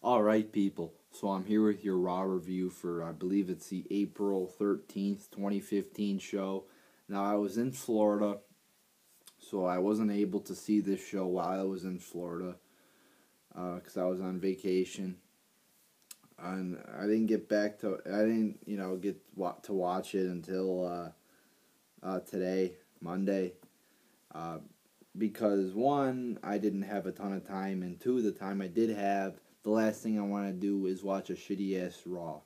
Alright, people. So I'm here with your Raw review for, I believe it's the April 13th, 2015 show. Now, I was in Florida, so I wasn't able to see this show while I was in Florida because I was on vacation. And I didn't get back to, I didn't, get to watch it until today, Monday. Uh, because one, I didn't have a ton of time, and two, the time I did have, the last thing I want to do is watch a shitty ass Raw.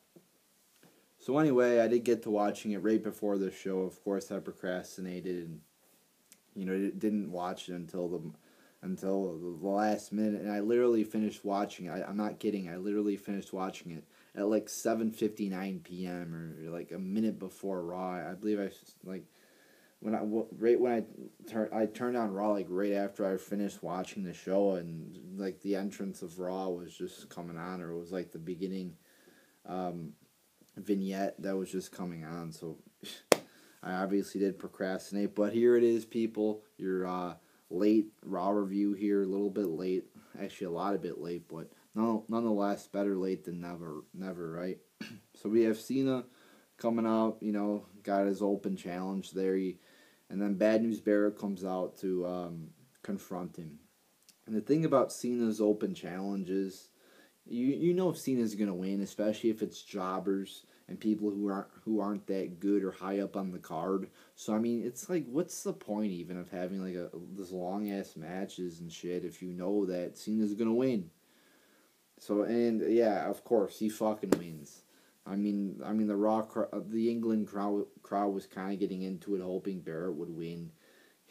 So anyway, I did get to watching it right before the show. Of course, I procrastinated and didn't watch it until the last minute, and I literally finished watching it. I'm not kidding. I literally finished watching it at like 7:59 p.m. or like a minute before Raw. I believe I turned on Raw like right after I finished watching the show, and like the entrance of Raw was just coming on, or it was like the beginning vignette that was just coming on. So I obviously did procrastinate, but here it is, people. Your late Raw review here, a little bit late, actually a lot of bit late, but nonetheless better late than never, right? So we have Cena coming out, got his open challenge there. And then Bad News Barrett comes out to confront him. And the thing about Cena's open challenge is, you know if Cena's gonna win, especially if it's jobbers and people who aren't that good or high up on the card. So I mean, it's like, what's the point even of having like this long ass matches and shit if you know that Cena's gonna win? So, and yeah, of course he fucking wins. I mean, the England crowd was kind of getting into it, hoping Barrett would win.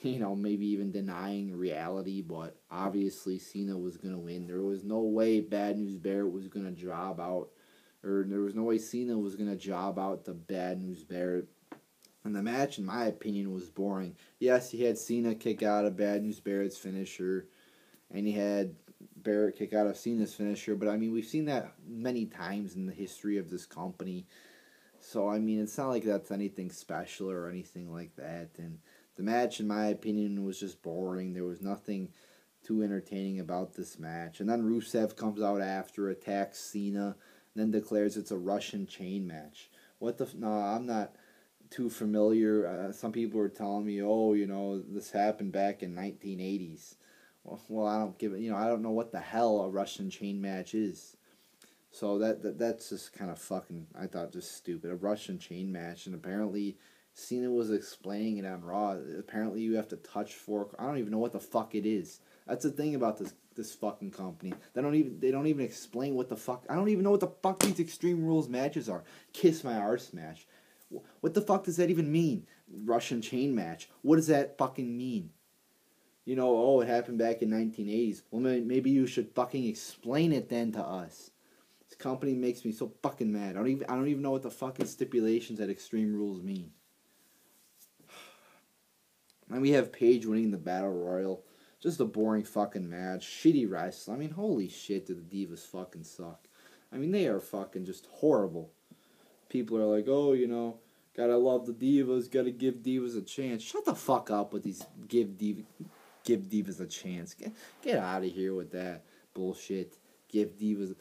Maybe even denying reality, but obviously Cena was gonna win. There was no way Bad News Barrett was gonna job out, or there was no way Cena was gonna job out the Bad News Barrett. And the match, in my opinion, was boring. Yes, he had Cena kick out of Bad News Barrett's finisher, and he had Barrett kick out of Cena's finisher, but I mean, we've seen that many times in the history of this company. So I mean, it's not like that's anything special or anything like that. And the match, in my opinion, was just boring. There was nothing too entertaining about this match. And then Rusev comes out after, attacks Cena, then declares it's a Russian chain match. No, I'm not too familiar. Some people were telling me, oh, this happened back in 1980s. Well, I don't give it. I don't know what the hell a Russian chain match is. So that's just kind of fucking, I thought, just stupid. A Russian chain match, and apparently Cena was explaining it on Raw. Apparently you have to touch fork. I don't even know what the fuck it is. That's the thing about this fucking company. They don't even explain what the fuck. I don't even know what the fuck these Extreme Rules matches are. Kiss my arse match. What the fuck does that even mean? Russian chain match. What does that fucking mean? It happened back in 1980s. Well, maybe you should fucking explain it then to us. This company makes me so fucking mad. I don't even know what the fucking stipulations at Extreme Rules mean. And we have Paige winning the Battle Royal. Just a boring fucking match. Shitty wrestling. I mean, holy shit, do the Divas fucking suck. I mean, they are fucking just horrible. People are like, oh, gotta love the Divas, gotta give Divas a chance. Shut the fuck up with these give Divas a chance. Get out of here with that bullshit. Give Divas.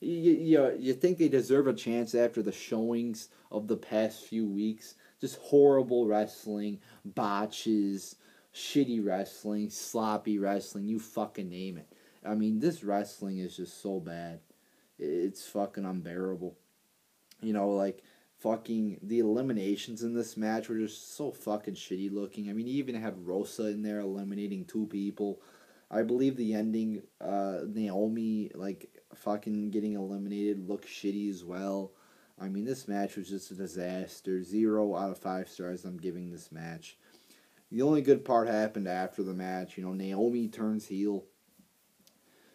You think they deserve a chance after the showings of the past few weeks? Just horrible wrestling, botches, shitty wrestling, sloppy wrestling. You fucking name it. I mean, this wrestling is just so bad. It's fucking unbearable. Like, fucking the eliminations in this match were just so fucking shitty looking. I mean, you even have Rosa in there eliminating 2 people. I believe the ending, Naomi, like, fucking getting eliminated looked shitty as well. I mean, this match was just a disaster. 0 out of 5 stars I'm giving this match. The only good part happened after the match. Naomi turns heel.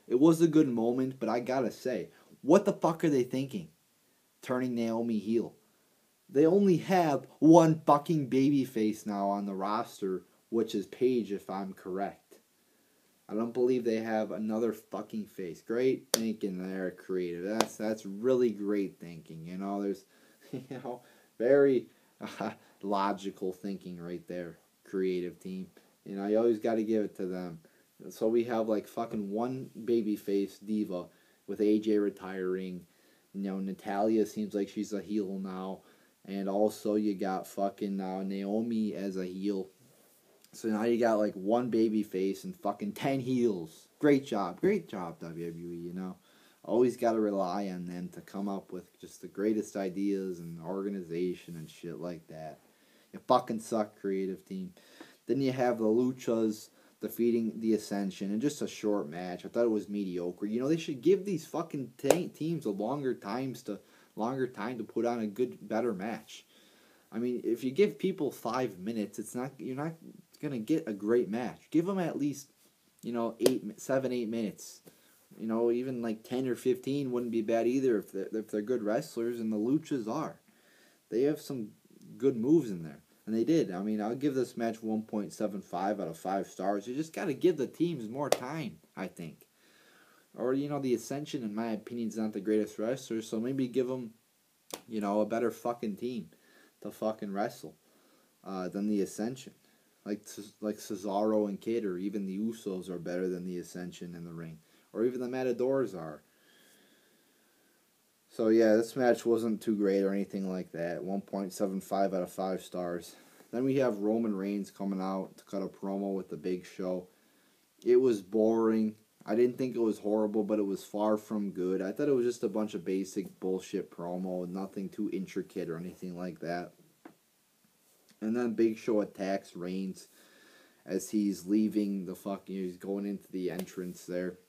It was a good moment, but I gotta say, what the fuck are they thinking? Turning Naomi heel. They only have one fucking babyface now on the roster, which is Paige, if I'm correct. I don't believe they have another fucking face. Great thinking there, creative. That's really great thinking. There's, very logical thinking right there. Creative team. You always got to give it to them. So we have like fucking one babyface diva with AJ retiring. Natalia seems like she's a heel now. And also you got fucking Naomi as a heel. So now you got like one baby face and fucking 10 heels. Great job, WWE, Always got to rely on them to come up with just the greatest ideas and organization and shit like that. You fucking suck, creative team. Then you have the Luchas defeating the Ascension in just a short match. I thought it was mediocre. They should give these fucking teams a longer time to put on a better match. I mean, if you give people 5 minutes, you're not gonna get a great match. Give them at least 8 minutes. Even like 10 or 15 wouldn't be bad either if they're good wrestlers, and the Luchas are. They have some good moves in there, and they did. I mean, I'll give this match 1.75 out of 5 stars. You just got to give the teams more time, I think. Or the Ascension, in my opinion, is not the greatest wrestler, so maybe give them, a better fucking team to fucking wrestle than the Ascension. Like Cesaro and Kid, or even the Usos are better than the Ascension in the ring. Or even the Matadors are. So yeah, this match wasn't too great or anything like that. 1.75 out of 5 stars. Then we have Roman Reigns coming out to cut a promo with the Big Show. It was boring. I didn't think it was horrible, but it was far from good. I thought it was just a bunch of basic bullshit promo, nothing too intricate or anything like that. And then Big Show attacks Reigns as he's leaving he's going into the entrance there.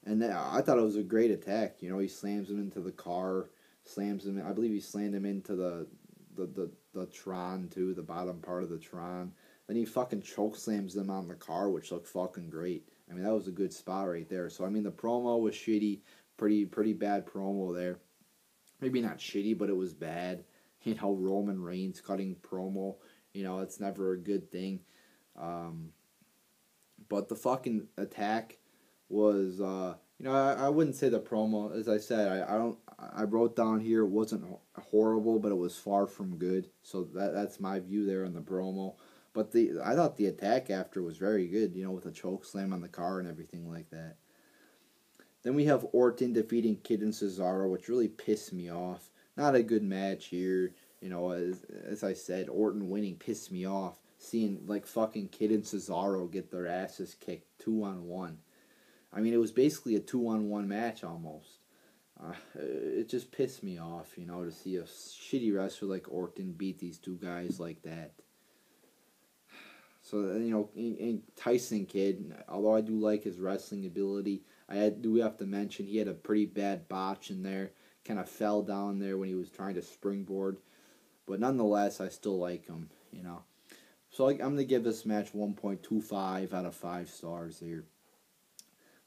And then I thought it was a great attack. He slams him into the car, I believe he slammed him into the Tron too, the bottom part of the Tron. Then he fucking chokeslams them on the car, which looked fucking great. I mean, that was a good spot right there. So I mean, the promo was shitty, pretty bad promo there. Maybe not shitty, but it was bad. Roman Reigns cutting promo, it's never a good thing. But the fucking attack was, I wouldn't say the promo, as I said, I wrote down here it wasn't horrible, but it was far from good. So that's my view there on the promo. But I thought the attack after was very good, with a choke slam on the car and everything like that. Then we have Orton defeating Kid and Cesaro, which really pissed me off. Not a good match here. As I said, Orton winning pissed me off. Seeing fucking Kid and Cesaro get their asses kicked 2-on-1. I mean, it was basically a 2-on-1 match almost. It just pissed me off, to see a shitty wrestler like Orton beat these two guys like that. So, and Tyson Kidd, although I do like his wrestling ability, do have to mention he had a pretty bad botch in there. Kind of fell down there when he was trying to springboard. But nonetheless, I still like him, So I'm going to give this match 1.25 out of 5 stars here.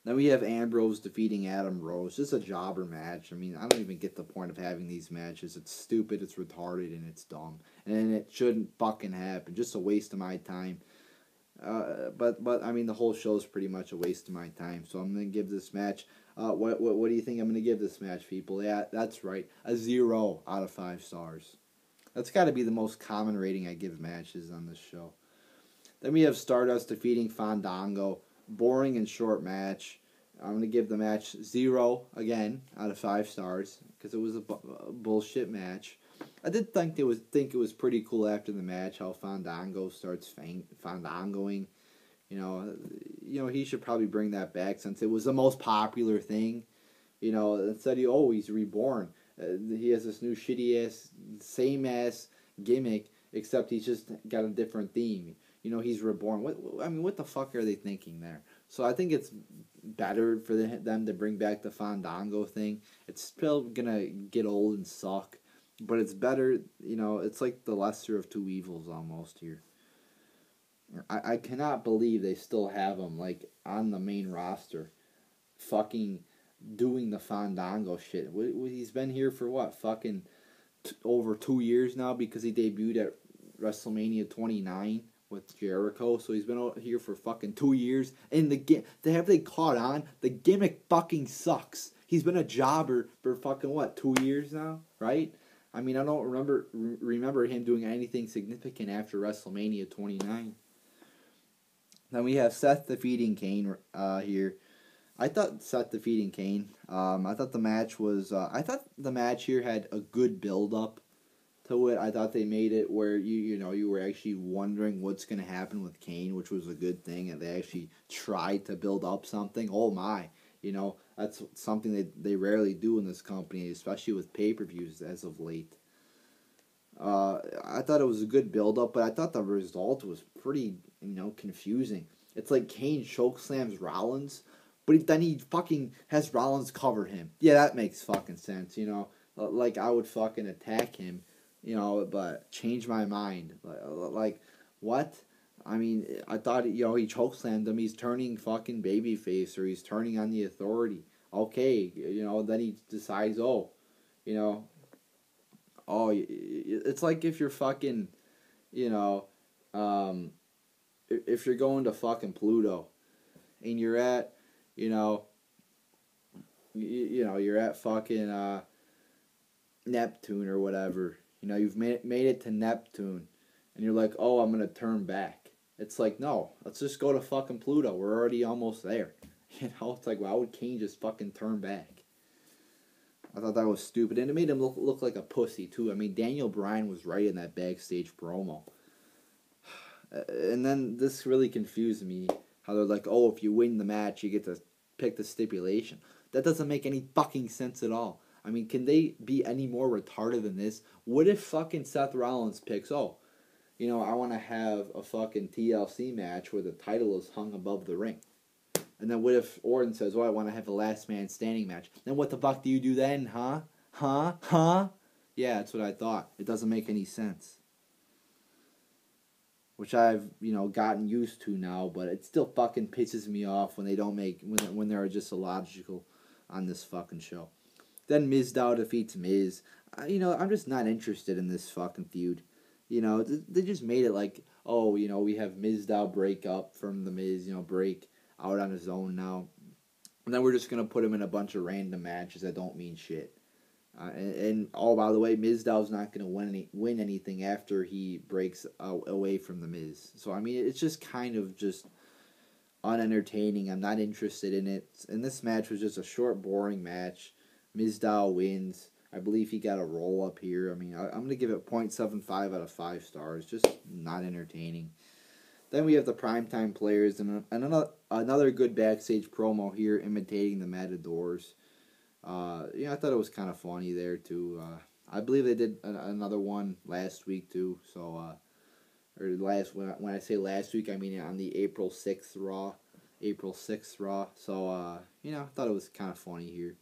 Then we have Ambrose defeating Adam Rose. Just a jobber match. I mean, I don't even get the point of having these matches. It's stupid, it's retarded, and it's dumb. And it shouldn't fucking happen. Just a waste of my time. But I mean, the whole show is pretty much a waste of my time. So I'm going to give this match... What do you think I'm going to give this match, people? Yeah, that's right. A 0 out of 5 stars. That's got to be the most common rating I give matches on this show. Then we have Stardust defeating Fandango. Boring and short match. I'm going to give the match 0, again, out of 5 stars. Because it was a bullshit match. I did think it was pretty cool after the match how Fandango starts fandangoing. He should probably bring that back since it was the most popular thing. Instead he's reborn. He has this new shitty ass, same ass gimmick, except he's just got a different theme. He's reborn. What the fuck are they thinking there? So I think it's better for them to bring back the Fandango thing. It's still gonna get old and suck, but it's better. It's like the lesser of two evils almost here. I cannot believe they still have him on the main roster, fucking doing the Fandango shit. He's been here for what, fucking over 2 years now, because he debuted at WrestleMania 29 with Jericho. So he's been here for fucking 2 years, and they caught on? The gimmick fucking sucks. He's been a jobber for fucking what, 2 years now, right? I mean, I don't remember him doing anything significant after WrestleMania 29. Then we have Seth defeating Kane here. I thought Seth defeating Kane. I thought the match was. I thought the match here had a good build up to it. I thought they made it where you were actually wondering what's going to happen with Kane, which was a good thing, and they actually tried to build up something. Oh my, that's something they rarely do in this company, especially with pay-per-views as of late. I thought it was a good build up, but I thought the result was pretty confusing. It's like Kane chokeslams Rollins, but then he fucking has Rollins cover him. Yeah, that makes fucking sense. Like I would fucking attack him. But change my mind. Like what? I mean, I thought, he chokeslammed him. He's turning fucking babyface, or he's turning on the Authority. Okay, then he decides, it's like if you're fucking, if you're going to fucking Pluto, and you're at, you're at fucking Neptune or whatever. You've made it to Neptune, and you're like, oh, I'm gonna turn back. It's like, no, let's just go to fucking Pluto. We're already almost there. It's like, why would Kane just fucking turn back? I thought that was stupid, and it made him look like a pussy too. I mean, Daniel Bryan was right in that backstage promo, and then this really confused me. How they're like, oh, if you win the match, you get to pick the stipulation. That doesn't make any fucking sense at all. I mean, can they be any more retarded than this? What if fucking Seth Rollins picks, I want to have a fucking TLC match where the title is hung above the ring. And then what if Orton says, I want to have a last man standing match. Then what the fuck do you do then, huh? Huh? Yeah, that's what I thought. It doesn't make any sense. Which I've, gotten used to now, but it still fucking pisses me off when they don't when they're just illogical on this fucking show. Then Mizdow defeats Miz. I'm just not interested in this fucking feud. They just made it like, we have Mizdow break up from the Miz, break out on his own now. And then we're just going to put him in a bunch of random matches that don't mean shit. And by the way, Mizdow's not going to win anything after he breaks away from the Miz. So, I mean, it's just kind of just unentertaining. I'm not interested in it. And this match was just a short, boring match. Mizdow wins. I believe he got a roll up here. I mean, I'm going to give it 0.75 out of 5 stars. Just not entertaining. Then we have the Primetime Players and another good backstage promo here imitating the Matadors. I thought it was kind of funny there too. I believe they did another one last week too. So, when I say last week, I mean on the April 6th Raw. So, I thought it was kind of funny here.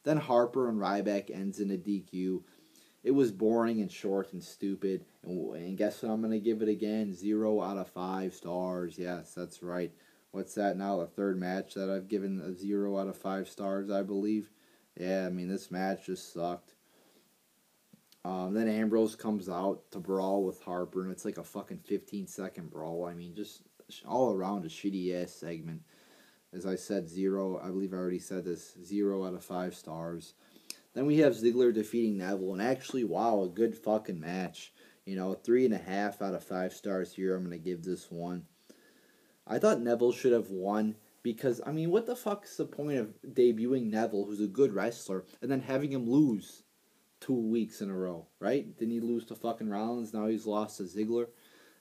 Then Harper and Ryback ends in a DQ. It was boring and short and stupid. And guess what I'm going to give it again? 0 out of 5 stars. Yes, that's right. What's that now? The third match that I've given a 0 out of 5 stars, I believe. Yeah, I mean, this match just sucked. Then Ambrose comes out to brawl with Harper, and it's like a fucking 15-second brawl. I mean, just all around a shitty-ass segment. As I said, 0, I believe I already said this, 0 out of 5 stars. Then we have Ziggler defeating Neville, and actually, wow, a good fucking match. 3.5 out of 5 stars here. I'm going to give this one. I thought Neville should have won, because, I mean, what the fuck's the point of debuting Neville, who's a good wrestler, and then having him lose 2 weeks in a row, right? Didn't he lose to fucking Rollins? Now he's lost to Ziggler.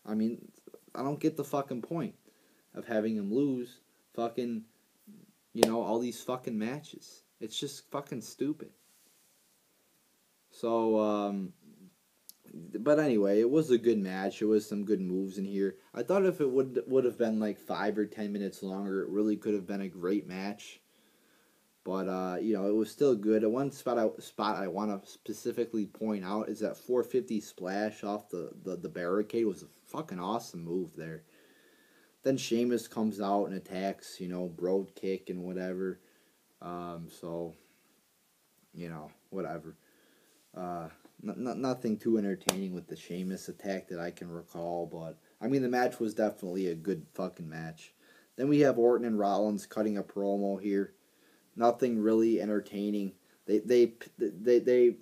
I mean, I don't get the fucking point of having him lose fucking, all these fucking matches. It's just fucking stupid. So, but anyway, it was a good match. There was some good moves in here. I thought if it would have been like 5 or 10 minutes longer, it really could have been a great match. But it was still good. One spot I want to specifically point out is that 450 splash off the barricade was a fucking awesome move there. Then Sheamus comes out and attacks, Broad Kick and whatever. So, whatever. Nothing too entertaining with the Sheamus attack that I can recall, but I mean the match was definitely a good fucking match. Then we have Orton and Rollins cutting a promo here. Nothing really entertaining. They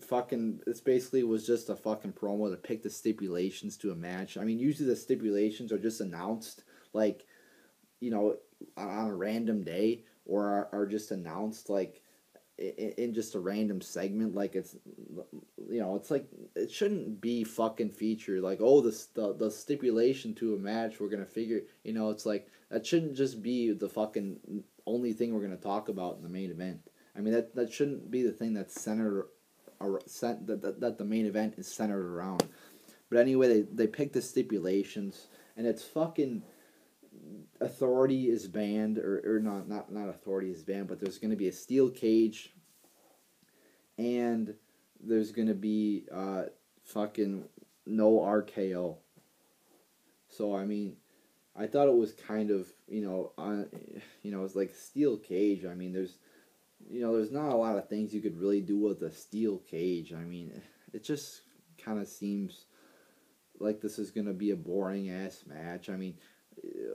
fucking, this basically was just a fucking promo to pick the stipulations to a match. I mean, usually the stipulations are just announced like, on a random day, or are just announced like in just a random segment, like it's, it's like it shouldn't be fucking featured like, oh, the stipulation to a match we're gonna figure, it's like that shouldn't just be the fucking only thing we're gonna talk about in the main event. I mean, that shouldn't be the thing that's centered that the main event is centered around. But anyway, they pick the stipulations, and it's fucking authority is banned, or not authority is banned, but there's going to be a steel cage, and there's going to be fucking no RKO. So I mean, I thought it was kind of it's like steel cage. I mean, there's not a lot of things you could really do with a steel cage. I mean, it just kind of seems like this is going to be a boring ass match. I mean,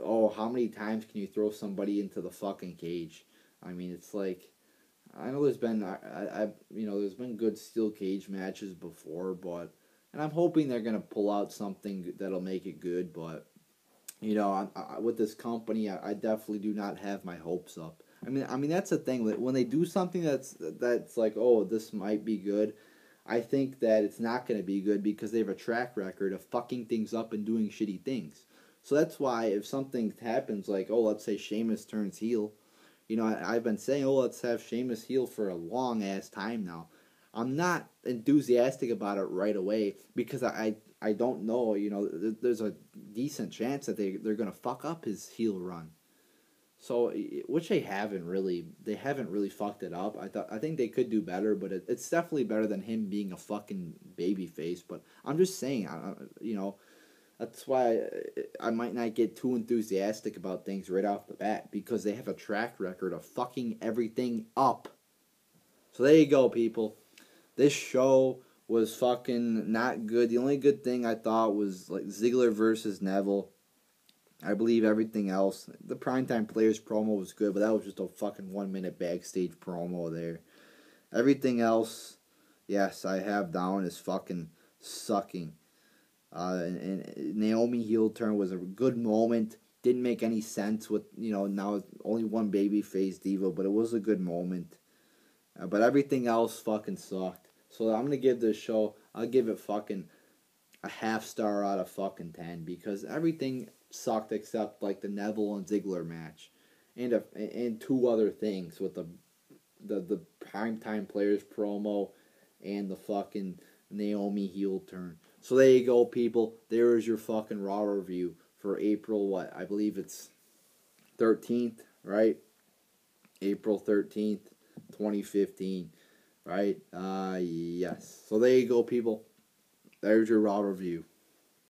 oh, how many times can you throw somebody into the fucking cage? I mean, it's like, I know there's been there's been good steel cage matches before, and I'm hoping they're gonna pull out something that'll make it good. But with this company, I definitely do not have my hopes up. I mean that's the thing, that when they do something that's like, oh, this might be good, I think that it's not going to be good because they have a track record of fucking things up and doing shitty things. So that's why if something happens like, oh, let's say Sheamus turns heel, I've been saying, oh, let's have Sheamus heel for a long ass time now. I'm not enthusiastic about it right away because I don't know, there's a decent chance that they're going to fuck up his heel run. So, which they haven't really fucked it up. I think they could do better, but it's definitely better than him being a fucking babyface. But I'm just saying, that's why I might not get too enthusiastic about things right off the bat, because they have a track record of fucking everything up. So there you go, people. This show was fucking not good. The only good thing I thought was like Ziggler versus Neville. I believe everything else. The Primetime Players promo was good, but that was just a fucking 1 minute backstage promo there. Everything else, yes, I have down as fucking sucking. And Naomi heel turn was a good moment. Didn't make any sense with, now only one babyface diva, but it was a good moment. But everything else fucking sucked. So I'm going to give this show, I'll give it fucking a half star out of fucking 10, because everything sucked except like the Neville and Ziggler match, and two other things with the Primetime Players promo and the fucking Naomi heel turn. So there you go, people. There is your fucking Raw review for April, what? I believe it's 13th, right? April 13th, 2015, right? Yes. So there you go, people. There's your Raw review.